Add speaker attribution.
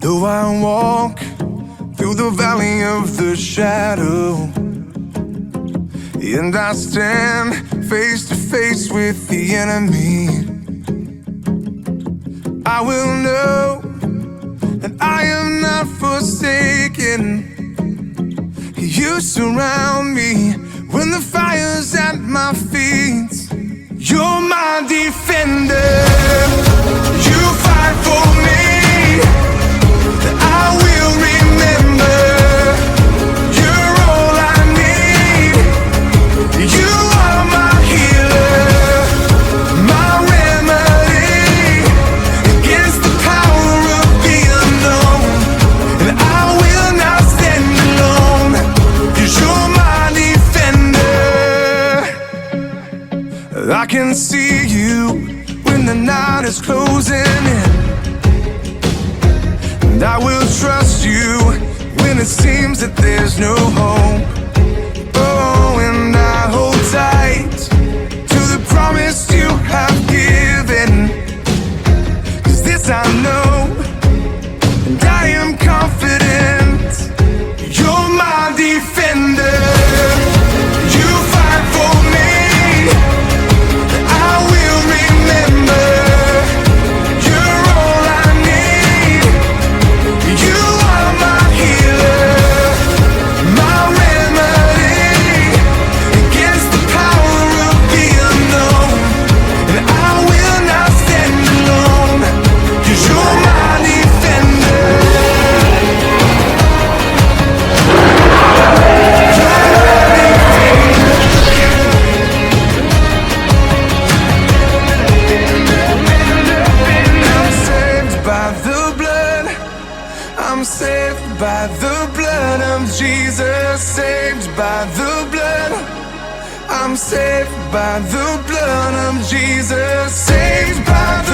Speaker 1: Though I walk through the valley of the shadow, and I stand face to face with the enemy, I will know that I am not forsaken. You surround me when the fire's at my feet. You're my defender. You fight for me. I will remember. You're all I need. You are my healer, my remedy against the power of the unknown. And I will not stand alone, 'cause you're my defender. I can see you when the night is closing in, and I will trust you when it seems that there's no hope. Oh, and I hold tight to the promise you have given, 'cause this I know, and I am confident. You're my defender. You fight for me. I will remember. You're all I need. You are my healer, my remedy against the power of the unknown. And I will not stand alone, 'cause you're my defender. I'm saved by the blood of Jesus, saved by the blood. I'm saved by the blood of Jesus, saved by the